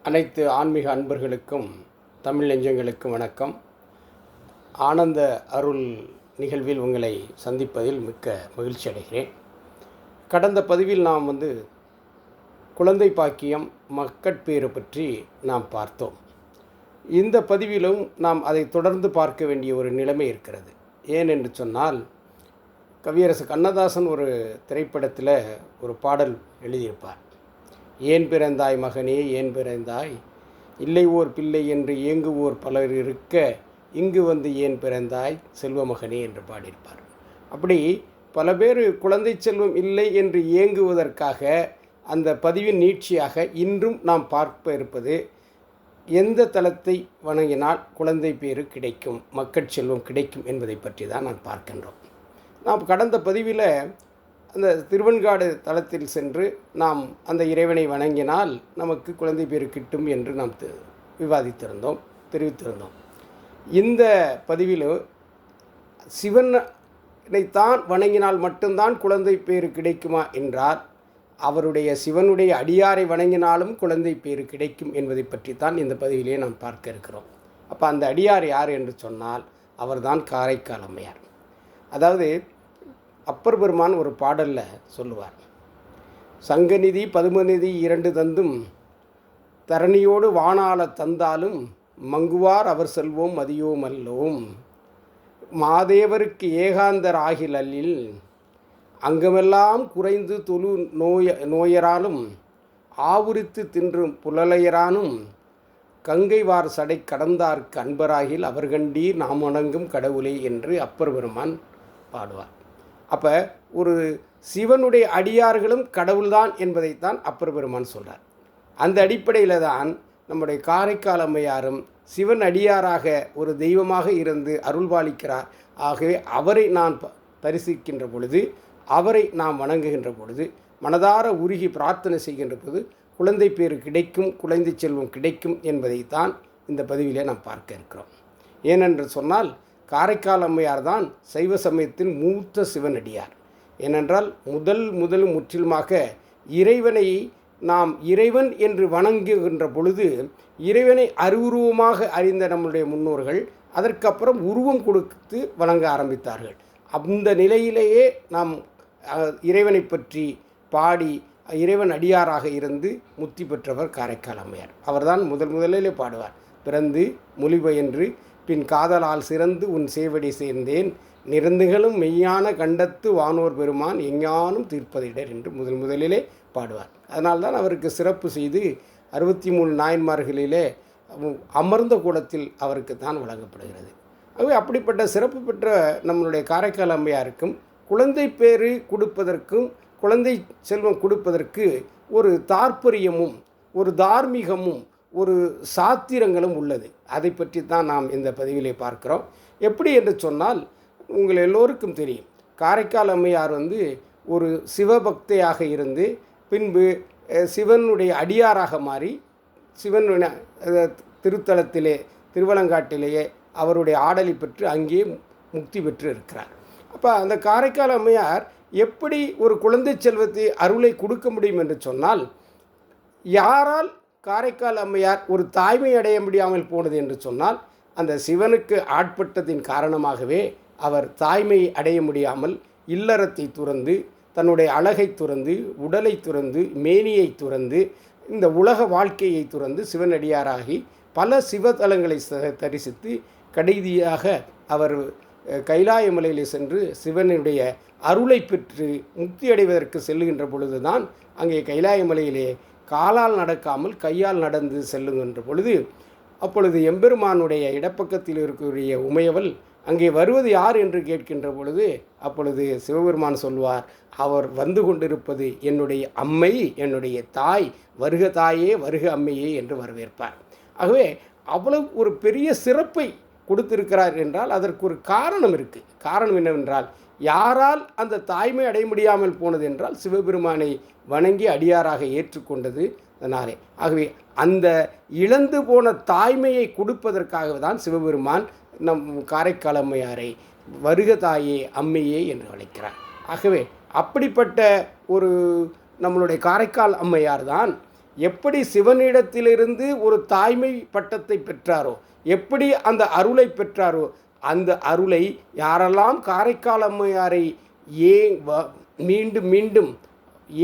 அனைத்து ஆன்மீக அன்பர்களுக்கும் தமிழ் நெஞ்சங்களுக்கும் வணக்கம். ஆனந்த அருள் நிகழ்வில் உங்களை சந்திப்பதில் மிக்க மகிழ்ச்சி அடைகிறேன். கடந்த பதிவில் நாம் குழந்தை பாக்கியம் மக்கட்பேறு பற்றி நாம் பார்த்தோம். இந்த பதிவிலும் நாம் அதை தொடர்ந்து பார்க்க வேண்டிய ஒரு நிலைமை இருக்கிறது. ஏன் என்று சொன்னால், கவியரசு கண்ணதாசன் ஒரு திரைப்படத்தில் ஒரு பாடல் எழுதியிருப்பார். ஏன் பிறந்தாய் மகனே ஏன் பிறந்தாய், இல்லை ஓர் பிள்ளை என்று ஏங்குவோர் பலர் இருக்க இங்கு வந்து ஏன் பிறந்தாய் செல்வ மகனே என்று பாடியிருப்பார். அப்படி பல பேர் குழந்தை செல்வம் இல்லை என்று ஏங்குவதற்காக அந்த பதிவின் நீட்சியாக இன்றும் நாம் பார்க்க இருப்பது, எந்த தலத்தை வணங்கினால் குழந்தை பேறு கிடைக்கும், மக்கட் செல்வம் கிடைக்கும் என்பதை பற்றி தான் நான் பார்க்கின்றோம். நாம் கடந்த பதிவில் அந்த திருவெண்காடு தலத்தில் சென்று நாம் அந்த இறைவனை வணங்கினால் நமக்கு குழந்தை பேறு கிட்டும் என்று நாம் தெரிவித்திருந்தோம். இந்த பதிவில் சிவனைத்தான் வணங்கினால் மட்டும்தான் குழந்தை பேறு கிடைக்குமா என்றால், சிவனுடைய அடியாரை வணங்கினாலும் குழந்தை பேறு கிடைக்கும் என்பதை பற்றித்தான் இந்த பதிவிலே நாம் பார்க்க இருக்கிறோம். அப்போ அந்த அடியார் யார் என்று சொன்னால் அவர்தான் காரைக்கால் அம்மையார். அதாவது அப்பர் பெருமான் ஒரு பாடலில் சொல்லுவார், சங்கநிதி பதுமநிதி இரண்டு தந்தும் தரணியோடு வானால தந்தாலும் மங்குவார் அவர் செல்வோம் மதியோமல்லோம், மாதேவருக்கு ஏகாந்தர் ஆகிலல்லில் அங்கமெல்லாம் குறைந்து தொழு நோயராலும் ஆவுரித்து தின்றும் புலலையரானும் கங்கைவார் சடை கடந்தார்க்கு அன்பராகில் அவர்கண்டீர் நாம் வணங்கும் கடவுளே என்று அப்பர் பெருமான் பாடுவார். அப்போ ஒரு சிவனுடைய அடியார்களும் கடவுள்தான் என்பதைத்தான் அப்பர் பெருமான் சொல்கிறார். அந்த அடிப்படையில் தான் நம்முடைய காரைக்கால் அம்மையாரும் சிவன் அடியாராக ஒரு தெய்வமாக இருந்து அருள்பாலிக்கிறார். ஆகவே அவரை நான் தரிசிக்கின்ற பொழுது, அவரை நாம் வணங்குகின்ற பொழுது, மனதார உருகி பிரார்த்தனை செய்கின்ற பொழுது குழந்தை பேறு கிடைக்கும், குழந்தை செல்வம் கிடைக்கும் என்பதைத்தான் இந்த பதிவிலே நாம் பார்க்க இருக்கிறோம். ஏனென்று சொன்னால், காரைக்கால் அம்மையார் தான் சைவ சமயத்தின் மூத்த சிவனடியார். ஏனென்றால் முதல் முற்றிலுமாக இறைவனை நாம் இறைவன் என்று வணங்குகின்ற பொழுது இறைவனை அருவுருவமாக அறிந்த நம்முடைய முன்னோர்கள் அதற்கப்புறம் உருவம் கொடுத்து வணங்க ஆரம்பித்தார்கள். அந்த நிலையிலேயே நாம் இறைவனை பற்றி பாடி இறைவன் அடியாராக இருந்து முத்தி பெற்றவர் காரைக்கால் அம்மையார். அவர்தான் முதலிலே பாடுவார், பிறந்து மொழிபெயன்று பின் காதலால் சிறந்து உன் சேவடி சேர்ந்தேன், நிறந்துகளும் மெய்யான கண்டத்து வானோர் பெருமான் எஞ்ஞானும் தீர்ப்பதிடர் என்று முதலிலே பாடுவார். அதனால்தான் அவருக்கு சிறப்பு செய்து 63 நாயன்மார்களிலே அமர்ந்த கூடத்தில் அவருக்கு தான் வழங்கப்படுகிறது. ஆகவே அப்படிப்பட்ட சிறப்பு பெற்ற நம்மளுடைய காரைக்கால் அம்மையாருக்கும் குழந்தை பேறு கொடுப்பதற்கும் குழந்தை செல்வம் கொடுப்பதற்கு ஒரு தாற்பரியமும் ஒரு தார்மீகமும் ஒரு சாத்திரங்களும் உள்ளது. அதை பற்றி தான் நாம் இந்த பதிவிலே பார்க்கிறோம். எப்படி என்று சொன்னால், உங்கள் எல்லோருக்கும் தெரியும், காரைக்கால் அம்மையார் ஒரு சிவபக்தையாக இருந்து பின்பு சிவனுடைய அடியாராக மாறி சிவன் திருத்தலத்திலே திருவலங்காட்டிலேயே அவருடைய ஆடலை பெற்று அங்கே முக்தி பெற்று இருக்கிறார். அப்போ அந்த காரைக்கால் அம்மையார் எப்படி ஒரு குழந்தை செல்வத்தை அருளை கொடுக்க முடியும் என்று சொன்னால், யாரால் காரைக்கால் அம்மையார் ஒரு தாய்மை அடைய முடியாமல் போனது என்று சொன்னால், அந்த சிவனுக்கு ஆட்பட்டதின் காரணமாகவே அவர் தாய்மை அடைய முடியாமல் இல்லறத்தை துறந்து, தன்னுடைய அழகை துறந்து, உடலை துறந்து, மேனியை துறந்து, இந்த உலக வாழ்க்கையை துறந்து சிவனடியாராகி பல சிவத்தலங்களை தரிசித்து கடைசியாக அவர் கைலாய மலையில் சென்று சிவனுடைய அருளை பெற்று முக்தி அடைவதற்கு செல்லுகின்ற பொழுதுதான் அங்கே கைலாய மலையிலே காலால் நடக்காமல் கையால் நடந்து செல்லுகின்ற பொழுது, அப்பொழுது எம்பெருமானுடைய இடப்பக்கத்தில் இருக்கக்கூடிய உமையவள் அங்கே வருவது யார் என்று கேட்கின்ற பொழுது, அப்பொழுது சிவபெருமான் சொல்வார், அவர் வந்து கொண்டிருப்பது என்னுடைய அம்மை, என்னுடைய தாய், வருக தாயே வருக அம்மையே என்று வரவேற்பார். ஆகவே அவ்வளவு ஒரு பெரிய சிறப்பை கொடுத்திருக்கிறார் என்றால் அதற்கு ஒரு காரணம் இருக்குது. காரணம் என்னவென்றால், யாரால் அந்த தாய்மை அடைய முடியாமல் போனது என்றால் சிவபெருமானை வணங்கி அடியாராக ஏற்றுக்கொண்டது அதனாலே. ஆகவே அந்த இழந்து போன தாய்மையை கொடுப்பதற்காக தான் சிவபெருமான் நம் காரைக்கால் அம்மையாரை வருக தாயே அம்மையே என்று அழைக்கிறார். ஆகவே அப்படிப்பட்ட ஒரு நம்மளுடைய காரைக்கால் அம்மையார் தான் எப்படி சிவனிடத்திலிருந்து ஒரு தாய்மை பட்டத்தை பெற்றாரோ, எப்படி அந்த அருளை பெற்றாரோ, அந்த அருளை யாரெல்லாம் காரைக்கால் அம்மையாரை மீண்டும் மீண்டும்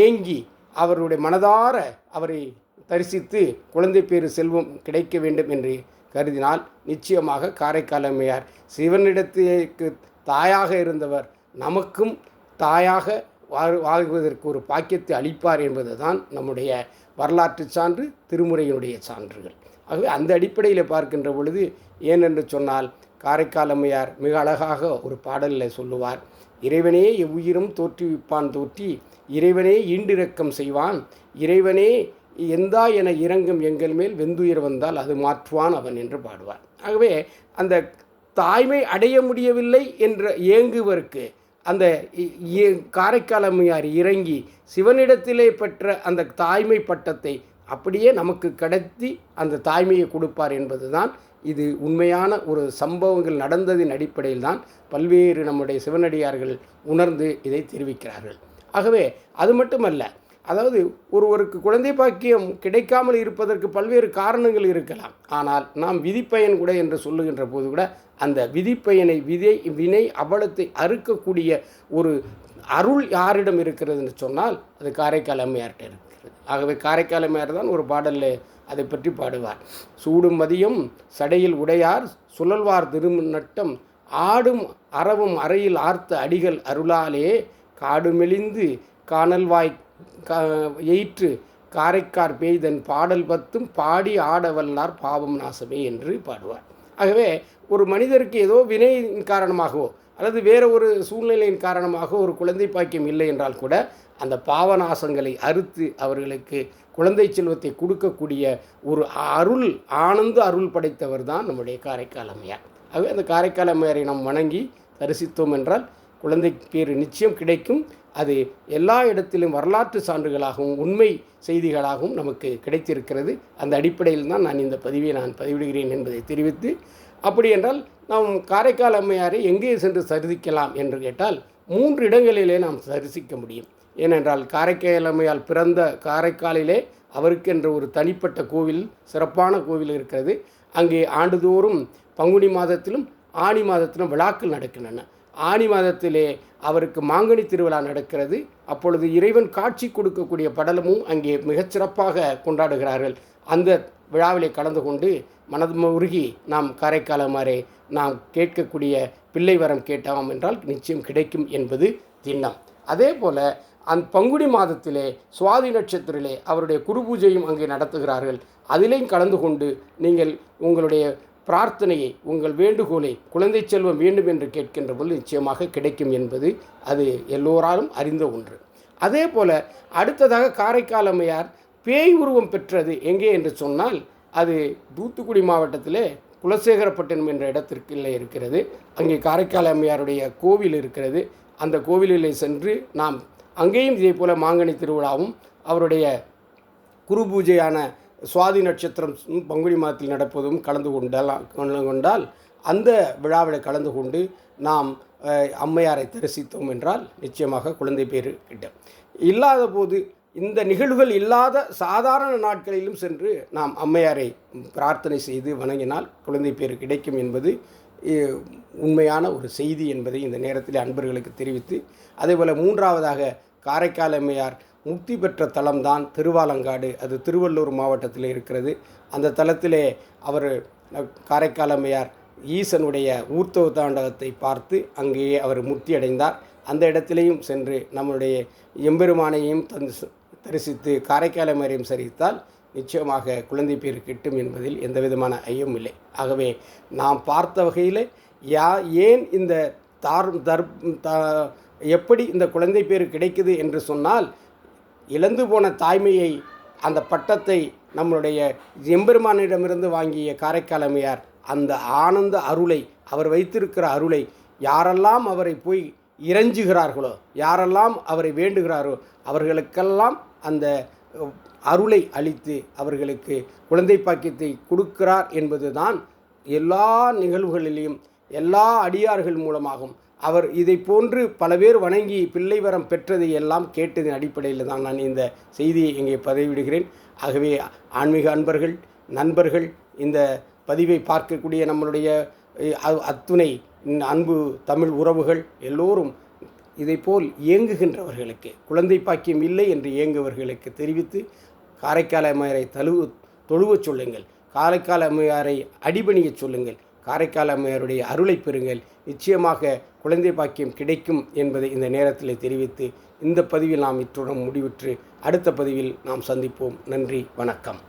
ஏங்கி அவருடைய மனதார அவரை தரிசித்து குழந்தை பேறு செல்வம் கிடைக்க வேண்டும் என்று கருதினால் நிச்சயமாக காரைக்கால் அம்மையார் சிவனிடத்திற்கு தாயாக இருந்தவர் நமக்கும் தாயாக வாழ்வதற்கு ஒரு பாக்கியத்தை அளிப்பார் என்பது தான் நம்முடைய வரலாற்று சான்று, திருமுறையினுடைய சான்றுகள். ஆகவே அந்த அடிப்படையில் பார்க்கின்ற பொழுது ஏனென்று சொன்னால் காரைக்கால் அம்மையார் மிக அழகாக ஒரு பாடலில் சொல்லுவார், இறைவனே எவ்வுயிரும் தோற்றுவிப்பான் தோற்றி இறைவனே ஈண்டிரக்கம் செய்வான் இறைவனே எந்தா என இறங்கும் எங்கள் மேல் வெந்துயிர் வந்தால் அது மாற்றுவான் அவன் என்று பாடுவார். ஆகவே அந்த தாய்மை அடைய முடியவில்லை என்ற ஏங்குவருக்கு அந்த காரைக்கால் அம்மையார் இறங்கி சிவனிடத்திலே பெற்ற அந்த தாய்மை பட்டத்தை அப்படியே நமக்கு கடத்தி அந்த தாய்மையை கொடுப்பார் என்பது தான் இது உண்மையான ஒரு சம்பவங்கள் நடந்ததின் அடிப்படையில் தான் பல்வேறு நம்முடைய சிவனடியார்கள் உணர்ந்து இதை தெரிவிக்கிறார்கள். ஆகவே அது மட்டுமல்ல, அதாவது ஒருவருக்கு குழந்தை பாக்கியம் கிடைக்காமல் இருப்பதற்கு பல்வேறு காரணங்கள் இருக்கலாம். ஆனால் நாம் விதிப்பயன் கூட என்று சொல்லுகின்ற போது கூட அந்த விதிப்பயனை வினை அவலத்தை அறுக்கக்கூடிய ஒரு அருள் யாரிடம் இருக்கிறது என்று சொன்னால் அது காரைக்கால் அம்மையார்கிட்ட இருக்கிறது. ஆகவே காரைக்கால் அம்மையார் தான் ஒரு பாடலில் அதை பற்றி பாடுவார். சூடும் மதியம் சடையில் உடையார் சுழல்வார் திருநட்டம் ஆடும் அறவும் அறையில் ஆர்த்த அடிகள் அருளாலே காடுமெலிந்து காணல்வாய் எயிற்று காரைக்கார் பெய்தன் பாடல் பத்தும் பாடி ஆடவல்லார் பாவம் நாசமே என்று பாடுவார். ஆகவே ஒரு மனிதருக்கு ஏதோ வினையின் காரணமாகவோ அல்லது வேறு ஒரு சூழ்நிலையின் காரணமாக ஒரு குழந்தை பாக்கியம் இல்லை என்றால் கூட அந்த பாவநாசங்களை அறுத்து அவர்களுக்கு குழந்தை செல்வத்தை கொடுக்கக்கூடிய ஒரு அருள் ஆனந்த அருள் படைத்தவர் தான் நம்முடைய காரைக்கால் அம்மையார். ஆகவே அந்த காரைக்கால் அம்மையாரை நாம் வணங்கி தரிசித்தோம் என்றால் குழந்தை பேறு நிச்சயம் கிடைக்கும். அது எல்லா இடத்திலும் வரலாற்று சான்றுகளாகவும் உண்மை செய்திகளாகவும் நமக்கு கிடைத்திருக்கிறது. அந்த அடிப்படையில் தான் நான் இந்த பதிவை பதிவிடுகிறேன் என்பதை தெரிவித்து, அப்படி என்றால் நாம் காரைக்கால் அம்மையாரை எங்கே சென்று தரிசிக்கலாம் என்று கேட்டால் 3 இடங்களிலே நாம் தரிசிக்க முடியும். ஏனென்றால் காரைக்கால் அம்மையார் பிறந்த காரைக்காலிலே அவருக்கென்ற ஒரு தனிப்பட்ட கோவில், சிறப்பான கோவில் இருக்கிறது. அங்கே ஆண்டுதோறும் பங்குனி மாதத்திலும் ஆனி மாதத்திலும் விழாக்கள் நடக்கின்றன. ஆனி மாதத்திலே அவருக்கு மாங்கனி திருவிழா நடக்கிறது. அப்பொழுது இறைவன் காட்சி கொடுக்கக்கூடிய படலமும் அங்கே மிகச்சிறப்பாக கொண்டாடுகிறார்கள். அந்த விழாவிலே கலந்து கொண்டு மனதுருகி நாம் காரைக்கால் அம்மையாரை நாம் கேட்கக்கூடிய பிள்ளை வரம் கேட்டோம் என்றால் நிச்சயம் கிடைக்கும் என்பது திண்ணம். அதே போல் அந்த பங்குனி மாதத்திலே சுவாதி நட்சத்திரத்திலே அவருடைய குரு பூஜையும் அங்கே நடத்துகிறார்கள். அதிலேயும் கலந்து கொண்டு நீங்கள் உங்களுடைய பிரார்த்தனையை, உங்கள் வேண்டுகோளை, குழந்தை செல்வம் வேண்டும் என்று கேட்கின்ற போது நிச்சயமாக கிடைக்கும் என்பது அது எல்லோராலும் அறிந்த ஒன்று. அதே போல் அடுத்ததாக காரைக்கால் அம்மையார் பேய் உருவம் பெற்றது எங்கே என்று சொன்னால் அது தூத்துக்குடி மாவட்டத்திலே குலசேகரப்பட்டினம் என்ற இடத்திற்குள்ளே இருக்கிறது. அங்கே காரைக்கால் அம்மையாருடைய கோவில் இருக்கிறது. அந்த கோவிலிலே சென்று நாம் அங்கேயும் இதே போல் மாங்கனி திருவிழாவும் அவருடைய குரு பூஜையான சுவாதி நட்சத்திரம் பங்குனி மாதத்தில் நடப்பதும் கலந்து கொண்டால் அந்த விழாவில் கலந்து கொண்டு நாம் அம்மையாரை தரிசித்தோம் என்றால் நிச்சயமாக குழந்தை பேறு கிட்ட இல்லாத போது இந்த நிகழ்வுகள் இல்லாத சாதாரண நாட்களிலும் சென்று நாம் அம்மையாரை பிரார்த்தனை செய்து வணங்கினால் குழந்தை பேறு கிடைக்கும் என்பது உண்மையான ஒரு செய்தி என்பதை இந்த நேரத்தில் அன்பர்களுக்கு தெரிவித்து, அதேபோல் 3வதாக காரைக்கால் அம்மையார் முக்தி பெற்ற தலம்தான் திருவாலங்காடு. அது திருவள்ளூர் மாவட்டத்தில் இருக்கிறது. அந்த தலத்திலே அவர் காரைக்கால் அம்மையார் ஈசனுடைய ஊர்த்தவ தாண்டவத்தை பார்த்து அங்கேயே அவர் முக்தி அடைந்தார். அந்த இடத்திலேயும் சென்று நம்முடைய எம்பெருமானையும் தரிசித்து காரைக்கால் அம்மையாரையும் சரித்தால் நிச்சயமாக குழந்தை பேறு கிட்டும் என்பதில் எந்த விதமான ஐயம் இல்லை. ஆகவே நாம் பார்த்த வகையில் ஏன் இந்த எப்படி இந்த குழந்தை பேறு கிடைக்குது என்று சொன்னால், இழந்து போன தாய்மையை, அந்த பட்டத்தை நம்முடைய எம்பெருமானிடமிருந்து வாங்கிய காரைக்கால் அம்மையார் அந்த ஆனந்த அருளை, அவர் வைத்திருக்கிற அருளை யாரெல்லாம் அவரை போய் இறைஞ்சுகிறார்களோ, யாரெல்லாம் அவரை வேண்டுகிறாரோ அவர்களுக்கெல்லாம் அந்த அருளை அளித்து அவர்களுக்கு குழந்தை பாக்கியத்தை கொடுக்கிறார் என்பது தான் எல்லா நிகழ்வுகளிலும் எல்லா அடியார்கள் மூலமாகவும் அவர் இதை போன்று பல பேர் வணங்கி பிள்ளை வரம் பெற்றதை எல்லாம் கேட்டதின் அடிப்படையில் தான் நான் இந்த செய்தியை இங்கே பதிவிடுகிறேன். ஆகவே ஆன்மீக அன்பர்கள், நண்பர்கள், இந்த பதிவை பார்க்கக்கூடிய நம்மளுடைய அத்துணை அன்பு தமிழ் உறவுகள் எல்லோரும் இதைப்போல் இயங்குகின்றவர்களுக்கு, குழந்தை பாக்கியம் இல்லை என்று இயங்குவர்களுக்கு தெரிவித்து காரைக்கால் அம்மையாரை தொழுவச் சொல்லுங்கள், காரைக்கால் அம்மையாரை அடிபணியச் சொல்லுங்கள், காரைக்கால் அம்மையாருடைய அருளை பெறுங்கள். நிச்சயமாக குழந்தை பாக்கியம் கிடைக்கும் என்பதை இந்த நேரத்தில் தெரிவித்து இந்த பதிவில் நாம் இத்துடன் முடிவுற்று அடுத்த பதிவில் நாம் சந்திப்போம். நன்றி, வணக்கம்.